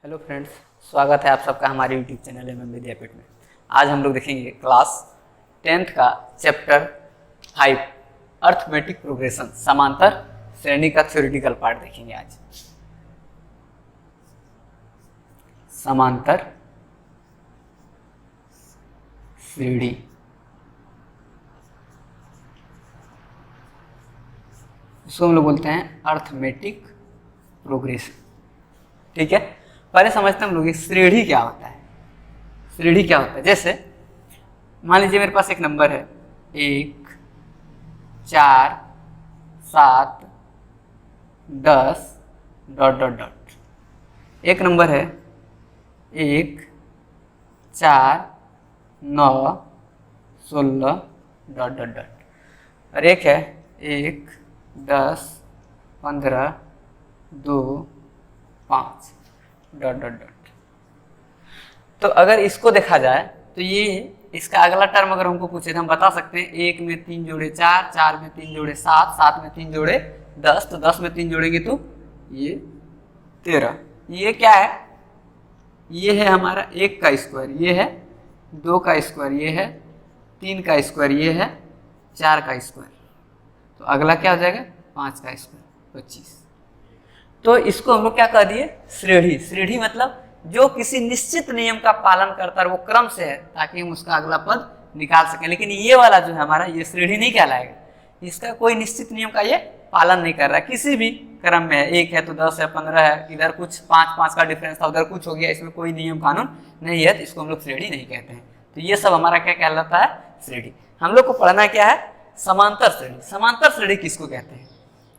Hello friends, स्वागत है आप सबका हमारे यूट्यूब चैनल एमएम विद्यापीठ में। आज हम लोग देखेंगे क्लास 10th का चैप्टर 5 अर्थमेटिक प्रोग्रेशन समांतर श्रेणी का थ्योरेटिकल पार्ट देखेंगे। आज समांतर श्रेणी, इसको हम लोग बोलते हैं अर्थमेटिक प्रोग्रेशन। ठीक है, पहले समझते हैं हम लोग श्रेणी क्या होता है। श्रेणी क्या होता है, जैसे मान लीजिए मेरे पास एक नंबर है 1, 4, 7, 10 ... एक नंबर है 1, 4, 9, 16 ... और एक है 1, 10, 15, 2, 5 ... तो अगर इसको देखा जाए तो ये इसका अगला टर्म अगर हमको पूछे तो हम बता सकते हैं 1 में 3 जोड़े 4, 4 में 3 जोड़े 7, 7 में 3 जोड़े 10, तो 10 में 3 जोड़ेंगे तो ये 13। ये क्या है, ये है हमारा 1 का स्क्वायर, ये है 2 का स्क्वायर, ये है 3 का स्क्वायर, ये है 4 का स्क्वायर। तो अगला क्या हो जाएगा 5 का स्क्वायर 25। तो इसको हम लोग क्या कह दिए, श्रेणी। श्रेणी मतलब जो किसी निश्चित नियम का पालन करता है, वो क्रम से है ताकि हम उसका अगला पद निकाल सकें। लेकिन ये वाला जो है हमारा, ये श्रेणी नहीं कहलाएगा, इसका कोई निश्चित नियम का ये पालन नहीं कर रहा है। किसी भी क्रम में है, 1 है तो 10 है, 15 है, इधर कुछ 5 का डिफरेंस था, उधर कुछ हो गया, इसमें कोई नियम कानून नहीं है, तो इसको हम लोग श्रेणी नहीं कहते हैं। तो ये सब हमारा क्या कहलाता है, श्रेणी। हम लोग को पढ़ना क्या है, समांतर श्रेणी। समांतर श्रेणी किसको कहते हैं,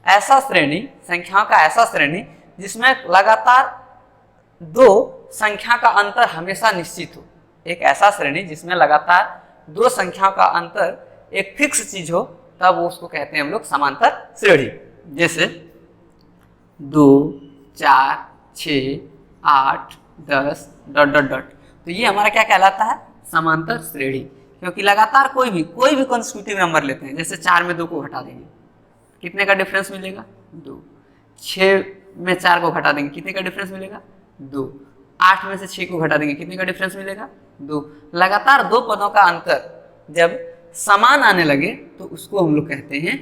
ऐसा श्रेणी, संख्याओं का ऐसा श्रेणी जिसमें लगातार 2 संख्या का अंतर हमेशा निश्चित हो। एक ऐसा श्रेणी जिसमें लगातार 2 संख्याओं का अंतर एक फिक्स चीज हो, तब वो उसको कहते हैं हम लोग समांतर श्रेणी। जैसे 2, 4, 6, 8, 10 ... तो ये हमारा क्या कहलाता है, समांतर श्रेणी। क्योंकि लगातार कोई भी कंसेक्यूटिव नंबर लेते हैं, जैसे 4 में 2 को घटा देंगे, कितने का डिफरेंस मिलेगा 2। 6 में 4 को घटा देंगे, कितने का डिफरेंस मिलेगा 2। 8 में से 6 को घटा देंगे, कितने का डिफरेंस मिलेगा 2। लगातार 2 पदों का अंतर जब समान आने लगे तो उसको हम लोग कहते हैं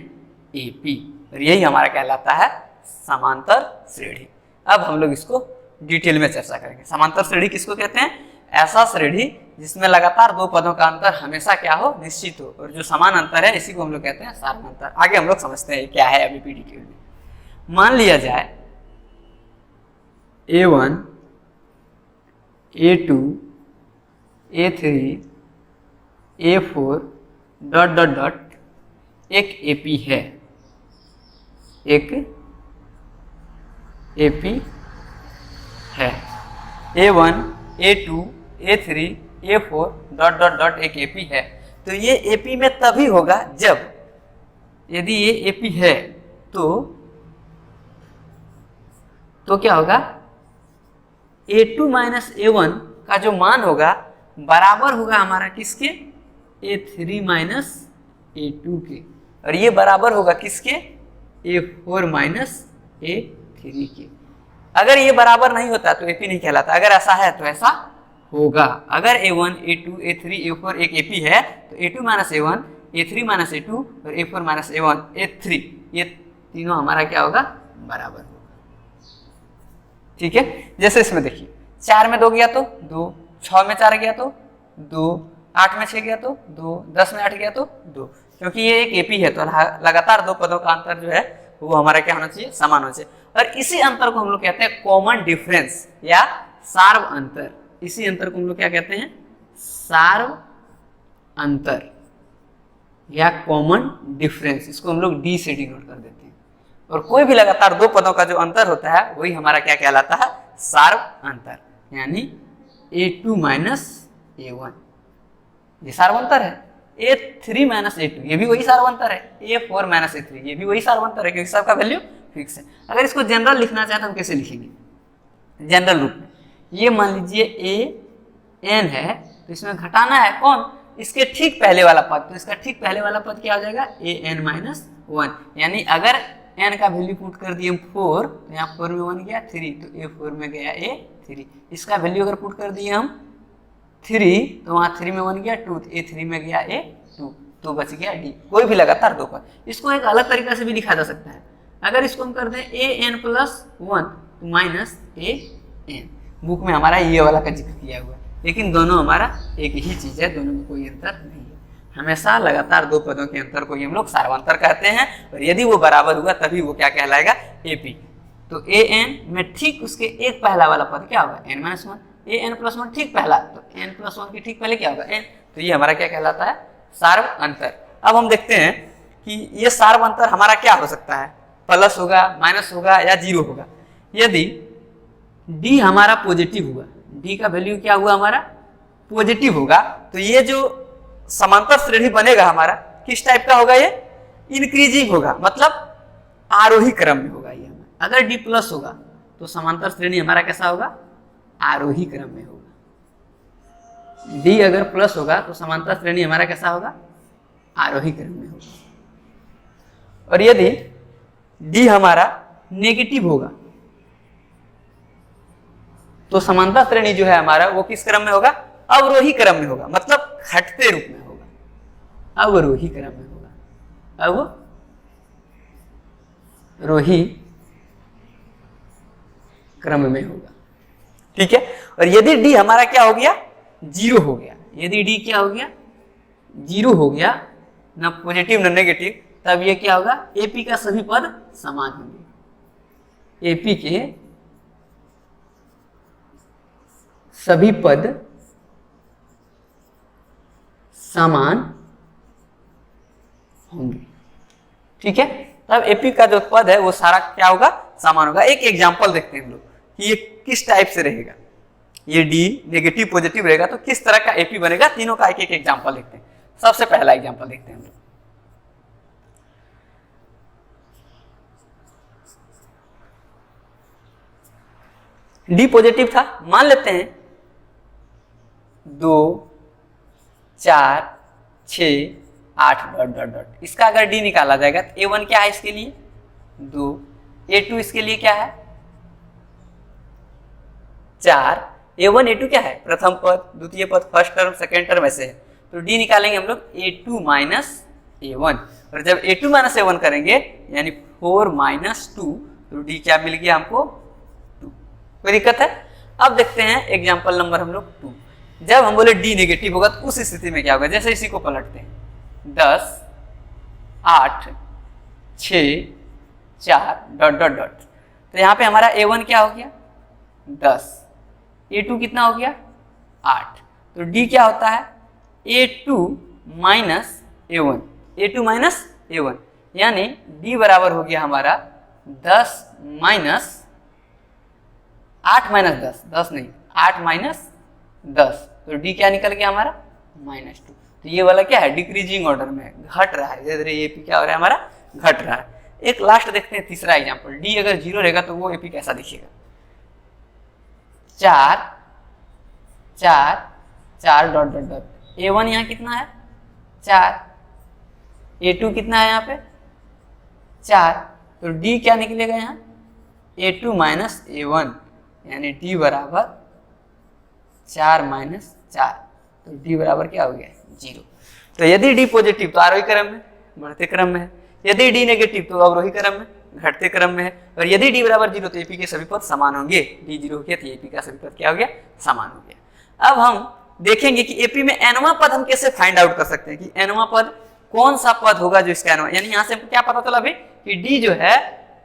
एपी, और यही हमारा कहलाता है समांतर श्रेणी। अब हम लोग इसको डिटेल में चर्चा करेंगे। समांतर श्रेणी किसको कहते हैं, ऐसा श्रेणी जिसमें लगातार 2 पदों का अंतर हमेशा क्या हो, निश्चित हो, और जो समान अंतर है इसी को हम लोग कहते हैं सारणांतर। आगे हम लोग समझते हैं क्या है अभी डिटेल में। मान लिया जाए A1, A2, A3, A4 ... एक AP है, एक AP है। A1, A2, A3, A4 ... एक AP है। तो ये AP में तभी होगा जब, यदि ये AP है तो क्या होगा, A2 - A1 का जो मान होगा बराबर होगा हमारा किसके, A3 - A2 के, और ये बराबर होगा किसके, A4 - A3 के। अगर ये बराबर नहीं होता तो AP नहीं कहलाता, अगर ऐसा है तो ऐसा होगा। अगर A1, A2, A3, A4 एक AP है तो A2 - A1, A3 - A2 और A4 - A1, A3, ये तीनों हमारा क्या होगा, बराबर होगा। ठीक है, जैसे इसमें देखिए 4 में 2 गया तो 2, 6 में 4 गया तो 2, 8 में 6 गया तो 2, 10 में 8 गया तो 2। क्योंकि ये एक एपी है तो लगातार 2 पदों का अंतर जो है वो हमारा क्या होना चाहिए, समान होना चाहिए। और इसी अंतर को हम लोग कहते हैं कॉमन डिफरेंस या सार्व अंतर। इसी अंतर को हम लोग क्या कहते हैं, सार्व अंतर या कॉमन डिफरेंस। इसको हम लोग डी से डिनोट कर देते हैं। और कोई भी लगातार 2 पदों का जो अंतर होता है वही हमारा क्या कहलाता है, सार्व अंतर, यानी A2 - A1 ये सार्वंतर है। A3 - A2 ये भी वही सार्वंतर है। A4 - A3 ये भी वही सार्वंतर है, क्योंकि सबका वैल्यू फिक्स है। अगर इसको जनरल लिखना चाहे तो हम कैसे लिखेंगे, जनरल रूप में। ये मान लीजिए AN है तो इसमें घटाना है कौन, इसके ठीक पहले वाला पद। तो इसका ठीक पहले वाला पद क्या हो जाएगा, AN - 1, यानी अगर n का वैल्यू पुट कर दिए हम 4, तो यहाँ 4 में 1 गया 3, तो A4 में गया A3। इसका वैल्यू अगर पुट कर दिए हम 3, तो वहाँ 3 में 1 गया 2, तो A3 में गया A2, तो बच गया D। कोई भी लगातार 2 पद। इसको एक अलग तरीका से भी लिखा जा सकता है। अगर इसको हम कर दें an प्लस 1 तो माइनस an। बुक में हमारा ये वाला का जिक्र किया हुआ है, लेकिन दोनों हमारा एक ही चीज़ है, दोनों में कोई अंतर नहीं है। हमेशा लगातार 2 पदों के अंतर को ही हम लोग सार्वंतर कहते हैं, और यदि वो बराबर हुआ तभी वो क्या कहलाएगा, AP। तो an में ठीक उसके एक पहला वाला पद क्या होगा, n-1। an प्लस 1 ठीक पहला, तो n प्लस 1 के ठीक पहले क्या होगा, n। तो ये हमारा क्या कहलाता है, सार्वंतर। अब हम देखते हैं कि ये सार्वंतर हमारा क्या हो सकता है, प्लस होगा, माइनस होगा या 0 होगा। यदि d हमारा पॉजिटिव हुआ, d का वैल्यू क्या हुआ हमारा पॉजिटिव होगा, तो ये जो समांतर श्रेणी बनेगा हमारा किस टाइप का होगा, ये इंक्रीजिंग होगा, मतलब आरोही क्रम में होगा ये हमारा। अगर d प्लस होगा तो समांतर श्रेणी हमारा कैसा होगा, आरोही क्रम में होगा। d अगर प्लस होगा तो समांतर श्रेणी हमारा कैसा होगा, आरोही क्रम में होगा। और यदि d हमारा नेगेटिव होगा तो समांतर श्रेणी जो है हमारा वो किस क्रम में होगा, अवरोही क्रम में होगा, मतलब घटते रूप में होगा, अवरोही क्रम में होगा, अवरोही क्रम में होगा। ठीक है। और यदि d हमारा क्या हो गया, 0 हो गया, यदि d क्या हो गया, 0 हो गया, ना पॉजिटिव ना नेगेटिव, तब ये क्या होगा, AP का सभी पद समान होंगे, AP के सभी पद समान होंगे। ठीक है। तब AP का जो पद है वो सारा क्या होगा, समान होगा। एक एग्जांपल देखते हैं हम लोग कि ये किस टाइप से रहेगा। ये D नेगेटिव पॉजिटिव रहेगा तो किस तरह का AP बनेगा, तीनों का एक एक एग्जांपल देखते हैं। सबसे पहला एग्जांपल देखते हैं हम लोग। D पॉजिटिव था, मान लेते हैं 2 4 6 8 डॉट डॉट डॉट। इसका अगर D निकाला जाएगा तो A1 क्या है इसके लिए 2, A2 इसके लिए क्या है 4, A1 A2 क्या है प्रथम पद, द्वितीय पद, फर्स्ट टर्म, सेकेंड टर्म, ऐसे है। तो D निकालेंगे हम लोग A2 माइनस A1, और जब A2 माइनस A1 करेंगे यानी 4 माइनस 2, तो D क्या मिल गया हमको 2। कोई दिक्कत है। अब देखते हैं एग्जाम्पल नंबर हम लोग 2। जब हम बोले D नेगेटिव होगा तो उस स्थिति में क्या होगा, जैसे इसी को पलटते हैं 10 8 6 4 डॉट डॉट डॉट। तो यहाँ पे हमारा A1 क्या हो गया 10, A2 कितना हो गया 8, तो D क्या होता है A2 minus A1, A2 minus A1, यानी D बराबर हो गया हमारा 10 माइनस 8 माइनस 10, 10 नहीं 8 माइनस 10, तो D क्या निकल गया हमारा -2। तो ये वाला क्या है डिक्रीजिंग ऑर्डर में घट रहा है, धीरे धीरे AP क्या हो रहा है हमारा घट रहा है। एक लास्ट देखते हैं तीसरा एग्जांपल। D अगर 0 रहेगा तो वो AP कैसा दिखेगा 4 4 4 डॉट डॉट डॉट। A1 यहाँ कितना है 4, A2 कितना है यहाँ पे 4, तो D क्या निकलेगा यहाँ A2 माइनस A1, यानी D बराबर 4 माइनस 4, तो D बराबर क्या हो गया 0। तो यदि D पॉजिटिव तो आरोही क्रम में बढ़ते क्रम में है, यदि D नेगेटिव तो अवरोही क्रम में घटते क्रम में है, और यदि D बराबर 0 तो AP के सभी पद समान होंगे। D 0 हो गया तो AP का सभी पद क्या हो गया समान हो गया। अब हम देखेंगे कि AP में nवां पद हम कैसे फाइंड आउट कर सकते हैं कि nवां पद कौन सा पद होगा जो इसका nवां, यानी यहाँ से क्या पता चला अभी कि D जो है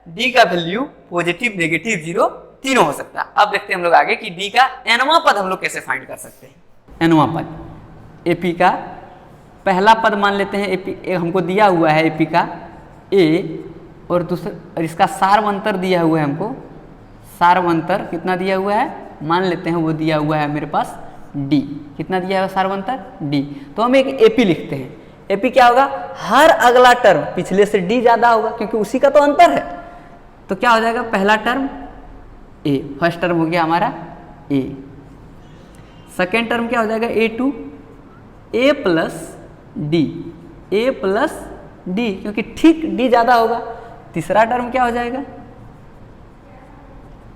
D का वैल्यू पॉजिटिव नेगेटिव 0 तीनों हो सकता है। अब देखते हैं हम लोग आगे कि D का nवां पद हम लोग कैसे फाइंड कर सकते हैं। nवां पद AP का पहला पद मान लेते हैं AP हमको दिया हुआ है AP का A, और दूसरा और इसका सार्वंतर दिया हुआ है हमको, सार्वंतर कितना दिया हुआ है मान लेते हैं वो दिया हुआ है मेरे पास D, कितना दिया है सार्वंतर D। तो हम एक AP लिखते हैं। AP क्या होगा हर अगला टर्म पिछले से D ज्यादा होगा क्योंकि उसी का तो अंतर है, तो क्या हो जाएगा पहला टर्म A, फर्स्ट टर्म हो गया हमारा A, सेकेंड टर्म क्या हो जाएगा A2 A plus D, A plus D, क्योंकि ठीक D ज़्यादा होगा तीसरा टर्म क्या हो जाएगा,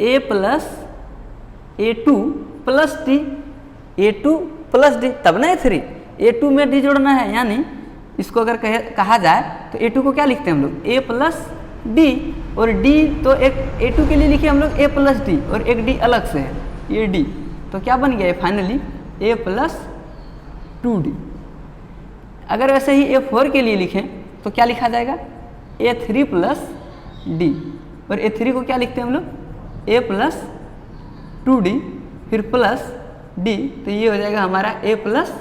a plus a2 plus d, a2 plus d, तब ना a3, a2 में d जोड़ना है, यानी इसको अगर कहा जाए तो a2 को क्या लिखते हैं हम लोग, a प्लस d, और d तो एक a2 के लिए लिखे हम लोग a प्लस d, और एक d अलग से है, ये d, तो क्या बन गया फाइनली a प्लस 2d। अगर वैसे ही a4 के लिए लिखें तो क्या लिखा जाएगा, a3 प्लस d, और a3 को क्या लिखते हैं हम लोग, a प्लस 2d फिर प्लस d, तो ये हो जाएगा हमारा a प्लस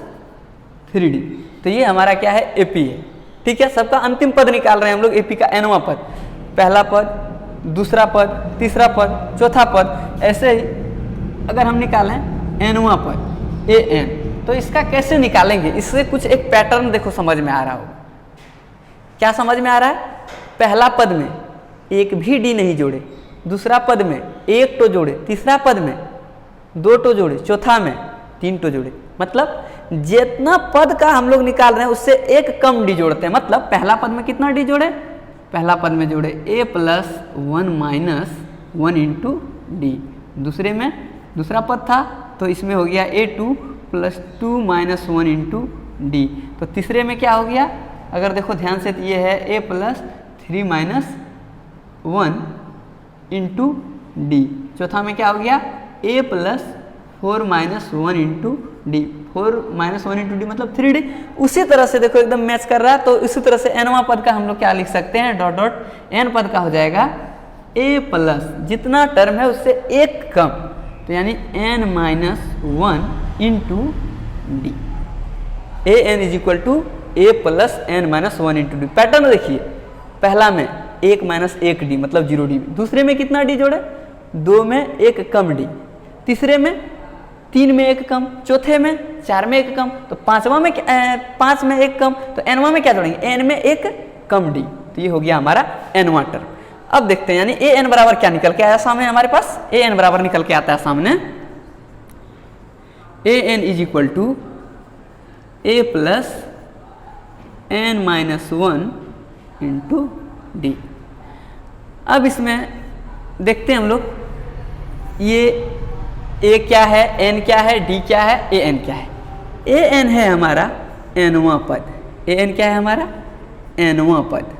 3d। तो ये हमारा क्या है, AP है। ठीक है, सबका अंतिम पद निकाल रहे हैं हम लोग, AP का nवां पद, पहला पद, दूसरा पद, तीसरा पद, चौथा पद, ऐसे ही अगर हम निकालें nवां पद an, तो इसका कैसे निकालेंगे, इससे कुछ एक पैटर्न देखो समझ में आ रहा होगा। क्या समझ में आ रहा है, पहला पद में एक भी d नहीं जोड़े, दूसरा पद में एक टो जोड़े, तीसरा पद में 2 टो जोड़े, चौथा में 3 टो जोड़े, मतलब जितना पद का हम लोग निकाल रहे हैं उससे एक कम डी जोड़ते हैं। मतलब पहला पद में कितना डी जोड़े, पहला पद में जोड़े a plus 1 minus 1 into D, दूसरे में दूसरा पद था तो इसमें हो गया a2 plus 2 minus 1 into D, तो तीसरे में क्या हो गया, अगर देखो ध्यान से तो ये है a plus 3 minus 1 into D, चौथा में क्या हो गया a plus 4 minus 1 into D, 4 minus 1 into D मतलब 3d। उसी तरह से देखो एकदम मैच कर रहा है, तो इसी तरह से nवां पद का हम लोग क्या लिख सकते हैं, डॉट डॉट n पद का हो जाएगा a प्लस जितना टर्म है उससे एक कम, तो यानी n minus 1 into d, a N is equal to A plus N minus 1 into d. Pattern देखिए, पहला में 1 माइनस 1 डी मतलब 0 डी, दूसरे में कितना डी जोड़े, 2 में एक कम डी, तीसरे में 3 में एक कम, चौथे में 4 में एक कम, तो पांचवा में 5 में एक कम, तो एनवां में क्या जोड़ेंगे, एन में एक कम डी, तो ये हो गया हमारा एनवां टर्म। अब देखते हैं यानी ए एन बराबर क्या निकल के आया सामने हमारे पास, ए एन बराबर निकल के आता है सामने, A N is equal to A plus N minus 1 into D. अब इसमें देखते हैं हम लोग, ये ए क्या है, एन क्या है, डी क्या है, ए एन क्या है। ए एन है हमारा एनवां पद, ए एन क्या है हमारा एनवां पद।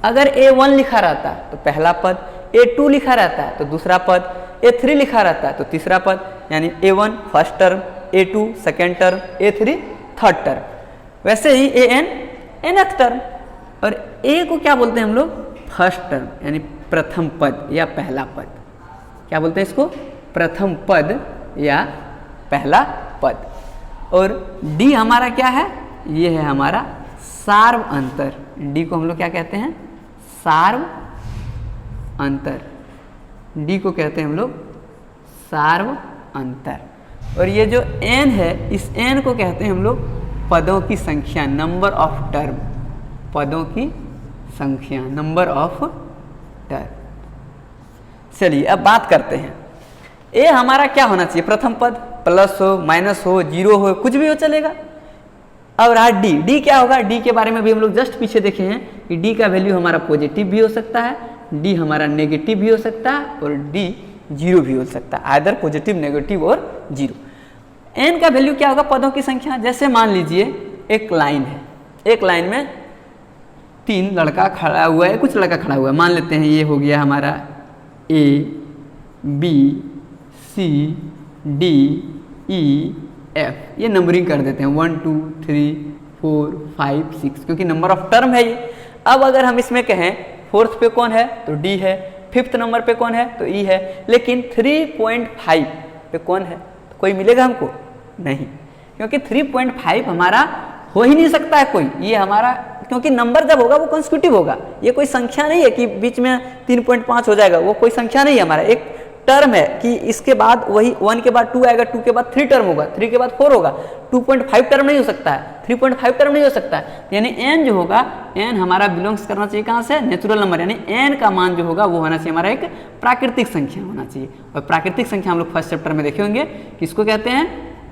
अगर ए1 लिखा रहता तो पहला पद, ए2 लिखा रहता तो दूसरा पद, ए3 लिखा रहता तो तीसरा पद, यानी A1 first term, A2 second term, A3 third term. वैसे ही ए एन nth टर्म, और ए को क्या बोलते हैं हम लोग, फर्स्ट टर्म यानी प्रथम पद या पहला पद। क्या बोलते हैं इसको, प्रथम पद या पहला पद। और डी हमारा क्या है, ये है हमारा सार्व अंतर, डी को हम लोग क्या कहते हैं, सार्व अंतर, डी को कहते हैं हम लोग सार्व अंतर। और ये जो एन है, इस एन को कहते हैं हम लोग पदों की संख्या, नंबर ऑफ टर्म, पदों की संख्या, नंबर ऑफ टर्म। चलिए अब बात करते हैं, ए हमारा क्या होना चाहिए, प्रथम पद, प्लस हो, माइनस हो, जीरो हो, कुछ भी हो चलेगा। अब रहा डी, डी क्या होगा, डी के बारे में भी हम लोग जस्ट पीछे देखे हैं कि डी का वैल्यू हमारा पॉजिटिव भी हो सकता है, डी हमारा नेगेटिव भी हो सकता है, और डी जीरो भी हो सकता है, आइदर पॉजिटिव, नेगेटिव और जीरो। एन का वैल्यू क्या होगा, पदों की संख्या। जैसे मान लीजिए एक लाइन है, एक लाइन में 3 लड़का खड़ा हुआ है, कुछ लड़का खड़ा हुआ है, मान लेते हैं ये हो गया हमारा A B C D E F, ये नंबरिंग कर देते हैं 1 2 3 4 5 6, क्योंकि नंबर ऑफ टर्म है ये। अब अगर हम इसमें कहें फोर्थ पे कौन है तो डी है, फिफ्थ नंबर पे कौन है तो ई है, लेकिन 3.5 पे कौन है तो कोई मिलेगा हमको नहीं, क्योंकि 3.5 हमारा हो ही नहीं सकता है कोई, ये हमारा, क्योंकि नंबर जब होगा वो कंसेक्यूटिव होगा, ये कोई संख्या नहीं है कि बीच में 3.5 हो जाएगा, वो कोई संख्या नहीं है, हमारा एक टर्म है कि इसके बाद वही 1 के बाद 2 आएगा, 2 के बाद 3 टर्म होगा, 3 के बाद 4 होगा, 2.5 टर्म नहीं हो सकता है, 3.5 टर्म नहीं हो सकता है। यानी n जो होगा, n हमारा बिलोंग्स करना चाहिए कहाँ से, नेचुरल नंबर, यानी n का मान जो होगा वो होना चाहिए हमारा एक प्राकृतिक संख्या होना चाहिए। और प्राकृतिक संख्या हम लोग फर्स्ट चैप्टर में देखे होंगे, किसको कहते हैं,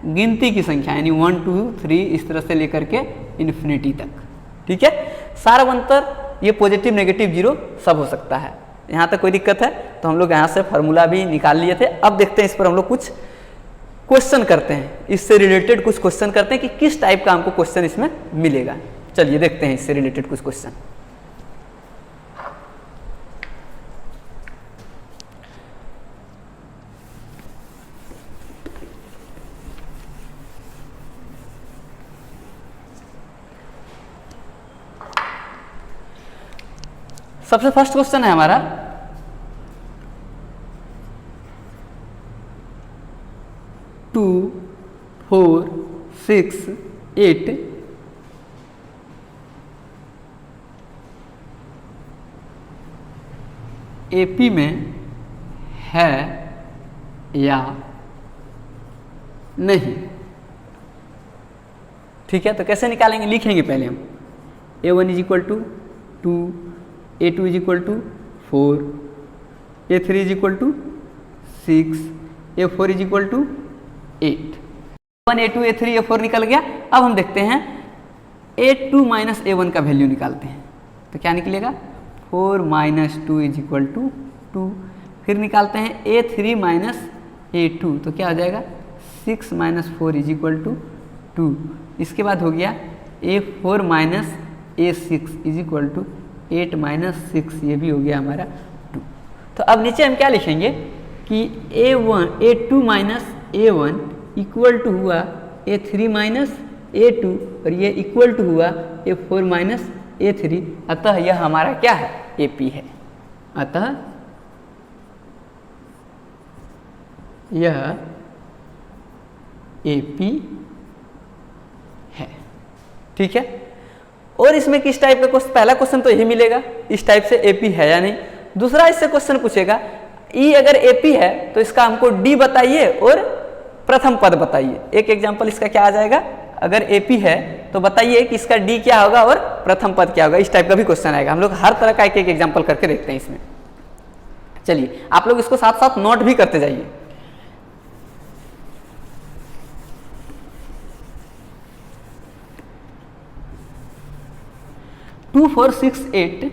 गिनती की संख्या, यानी 1 2 3 इस तरह से लेकर के इन्फिनिटी तक। ठीक है, सार्वंतर ये पॉजिटिव नेगेटिव जीरो सब हो सकता है। यहाँ तक कोई दिक्कत है? तो हम लोग यहाँ से फार्मूला भी निकाल लिए थे। अब देखते हैं इस पर हम लोग कुछ क्वेश्चन करते हैं, इससे रिलेटेड कुछ क्वेश्चन करते हैं कि किस टाइप का हमको क्वेश्चन इसमें मिलेगा। चलिए देखते हैं इससे रिलेटेड कुछ क्वेश्चन। सबसे फर्स्ट क्वेश्चन है हमारा, टू 4 6 8 एपी में है या नहीं। ठीक है, तो कैसे निकालेंगे? लिखेंगे पहले हम A1 is equal to 2, A2 is equal to 4, A3 is equal to 6, A4 is equal to 8। A1 A2 A3 A4 निकल गया। अब हम देखते हैं A2 माइनस A1 का वैल्यू निकालते हैं, तो क्या निकलेगा? 4 माइनस 2 इज इक्वल टू 2। फिर निकालते हैं A3 माइनस A2, तो क्या हो जाएगा? 6 माइनस 4 इज इक्वल टू 2। इसके बाद हो गया A4 minus A6 is equal to 8 minus 6, ये भी हो गया हमारा 2। तो अब नीचे हम क्या लिखेंगे कि A2 minus A1 equal to हुआ A3 माइनस A2 और ये इक्वल टू हुआ A4 माइनस A3। अतः यह हमारा क्या है? AP है। अतः यह AP है। ठीक है, और इसमें किस टाइप का क्वेश्चन? पहला क्वेश्चन तो यही मिलेगा, इस टाइप से AP है या नहीं। दूसरा इससे क्वेश्चन पूछेगा E अगर AP है तो इसका हमको D बताइए और प्रथम पद बताइए। एक एग्जांपल इसका क्या आ जाएगा? अगर AP है तो बताइए कि इसका D क्या होगा और प्रथम पद क्या होगा। इस टाइप का भी क्वेश्चन आएगा। हम लोग हर तरह का एक एक एग्जांपल करके देखते हैं इसमें। चलिए, आप लोग इसको साथ साथ नोट भी करते जाइए। टू 4 6 8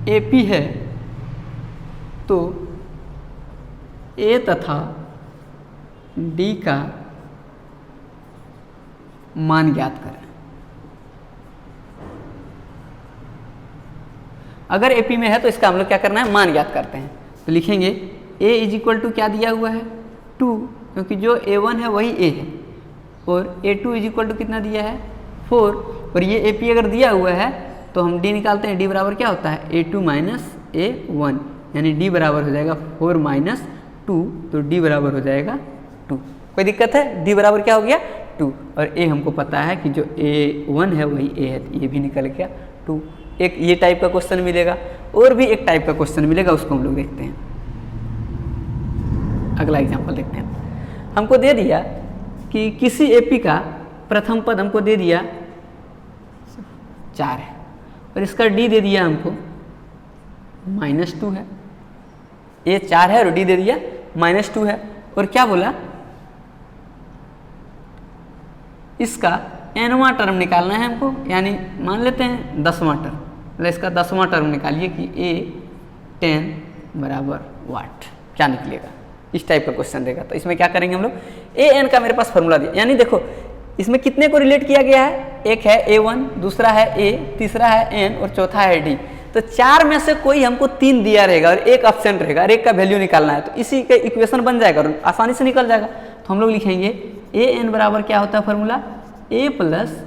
AP है तो A तथा D का मान ज्ञात करें। अगर AP में है तो इसका हम लोग क्या करना है? मान ज्ञात करते हैं। तो लिखेंगे A इज इक्वल टू क्या दिया हुआ है? 2, क्योंकि जो A1 है वही A है, और A2 इज इक्वल टू कितना दिया है? 4, और ये AP अगर दिया हुआ है तो हम D निकालते हैं। D बराबर क्या होता है? A2 माइनस A1, यानी D बराबर हो जाएगा 4 माइनस 2, तो D बराबर हो जाएगा 2। कोई दिक्कत है? D बराबर क्या हो गया? 2, और A हमको पता है कि जो A1 है वही A है, तो ये भी निकल गया 2। एक ये टाइप का क्वेश्चन मिलेगा, और भी एक टाइप का क्वेश्चन मिलेगा, उसको हम लोग देखते हैं। अगला एग्जाम्पल देखते हैं। हमको दे दिया कि किसी AP का प्रथम पद हमको दे दिया 4 है, और इसका D दे दिया हमको -2 है। A 4 है और D दे दिया -2 है, और क्या बोला? इसका nवां टर्म निकालना है हमको, यानी मान लेते हैं 10वां टर्म। मतलब इसका 10वां टर्म निकालिए कि A10 बराबर वाट, क्या निकलेगा? इस टाइप का क्वेश्चन देगा। तो इसमें क्या करेंगे हम लोग? AN का मेरे पास फॉर्मूला दिया, यानी देखो इसमें कितने को रिलेट किया गया है? एक है A1, दूसरा है A, तीसरा है N और चौथा है D। तो 4 में से कोई हमको 3 दिया रहेगा और एक एब्सेंट रहेगा, और एक का वैल्यू निकालना है। तो इसी का इक्वेशन बन जाएगा और आसानी से निकल जाएगा। तो हम लोग लिखेंगे AN बराबर क्या होता है formula? A plus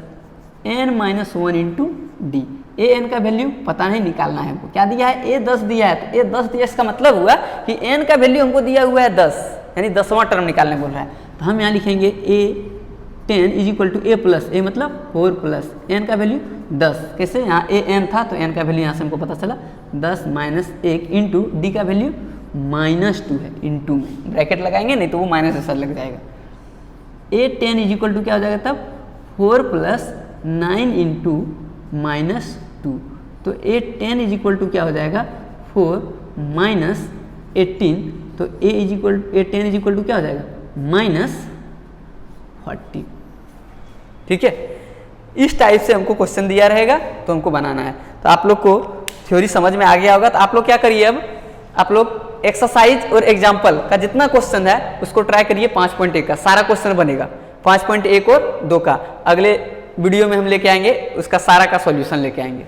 N minus 1 into D। AN का वैल्यू पता नहीं, निकालना है हमको। क्या दिया है? A 10 दिया है, तो A 10 दिया, इसका मतलब हुआ कि N का वैल्यू हमको दिया हुआ है 10, यानी 10वां टर्म निकालने बोल रहा है। तो हम यहाँ लिखेंगे A10 is equal to A plus A मतलब 4 प्लस N का वैल्यू 10। कैसे? यहाँ AN था तो N का वैल्यू यहाँ से हमको पता चला 10 माइनस 1 इंटू D का वैल्यू -2 है, इंटू में ब्रैकेट लगाएंगे, नहीं तो वो माइनस ऐसा लग जाएगा। A10 इज इक्वल टू क्या हो जाएगा तब? 4 प्लस 9 इंटू -2। तो A10 इज इक्वल टू क्या हो जाएगा? 4 माइनस 18, तो A10 इज इक्वल टू क्या हो जाएगा? -40। ठीक है, इस टाइप से हमको क्वेश्चन दिया रहेगा तो हमको बनाना है। तो आप लोग को थ्योरी समझ में आ गया होगा। तो आप लोग क्या करिए, अब आप लोग एक्सरसाइज और एग्जाम्पल का जितना क्वेश्चन है उसको ट्राई करिए। 5.1 का सारा क्वेश्चन बनेगा, 5.1 और 2 का अगले वीडियो में हम लेके आएंगे, उसका सारा का सॉल्यूशन लेके आएंगे।